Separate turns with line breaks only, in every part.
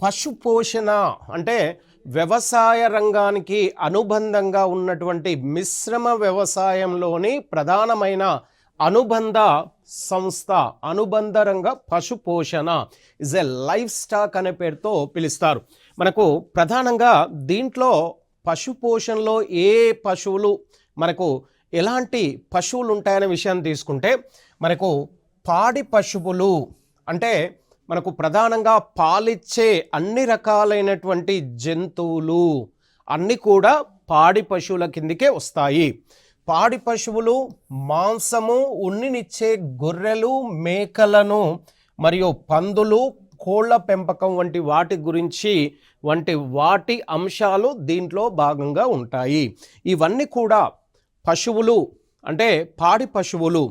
పశు పోషణ అంటే వ్యవసాయ రంగానికి అనుబంధంగా ఉన్నటువంటి మిశ్రమ వ్యవసాయంలోని ప్రధానమైన అనుబంధ సంస్థ అనుబంధ రంగ పశు పోషణ ఇస్ ఎ లైఫ్ స్టాక్ అనే పేరుతో పిలుస్తారు. మనకు ప్రధానంగా దీంట్లో పశు పోషణలో ఏ పశువులు మనకు ఎలాంటి పశువులు ఉంటాయనే విషయాన్ని తీసుకుంటే మనకు పాడి పశువులు అంటే మనకు ప్రధానంగా పాలిచ్చే అన్ని రకాలైనటువంటి జంతువులు అన్నీ కూడా పాడి పశువుల కిందికే వస్తాయి. పాడి పశువులు మాంసము ఉన్నినిచ్చే గొర్రెలు మేకలను మరియు పందులు కోళ్ళ పెంపకం వంటి వాటి అంశాలు దీంట్లో భాగంగా ఉంటాయి. ఇవన్నీ కూడా పశువులు అంటే పాడి పశువులు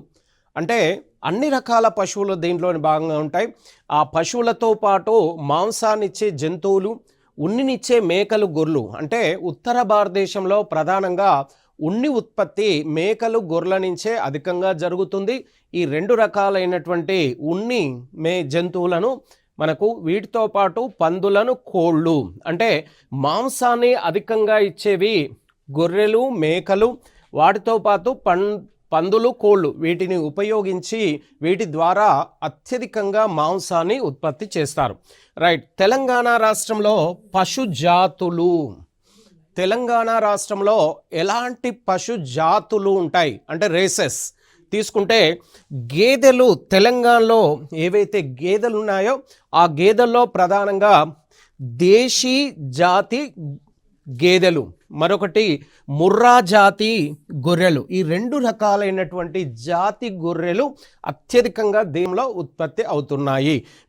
అంటే అన్ని రకాల పశువులు దీంట్లోని భాగంగా ఉంటాయి. ఆ పశువులతో పాటు మాంసాన్నిచ్చే జంతువులు ఉన్నినిచ్చే మేకలు గొర్రెలు అంటే ఉత్తర భారతదేశంలో ప్రధానంగా ఉన్ని ఉత్పత్తి మేకలు గొర్రెల నుంచే అధికంగా జరుగుతుంది. ఈ రెండు రకాలైనటువంటి ఉన్ని జంతువులను మనకు వీటితో పాటు పందులను కోళ్ళు అంటే మాంసాన్ని అధికంగా ఇచ్చేవి గొర్రెలు మేకలు, వాటితో పాటు పందులు కోళ్ళు వీటిని ఉపయోగించి వీటి ద్వారా అత్యధికంగా మాంసాన్ని ఉత్పత్తి చేస్తారు. రైట్. తెలంగాణ రాష్ట్రంలో పశు జాతులు తెలంగాణ రాష్ట్రంలో ఎలాంటి పశు జాతులు ఉంటాయి అంటే రేసెస్ తీసుకుంటే గేదెలు తెలంగాణలో ఏవైతే గేదెలు ఉన్నాయో ఆ గేదెల్లో ప్రధానంగా దేశీ జాతి గేదెలు, మరొకటి ముర్రా జాతి గొర్రెలు, ఈ రెండు రకాలైనటువంటి జాతి గొర్రెలు అత్యధికంగా దీనిలో ఉత్పత్తి అవుతున్నాయి.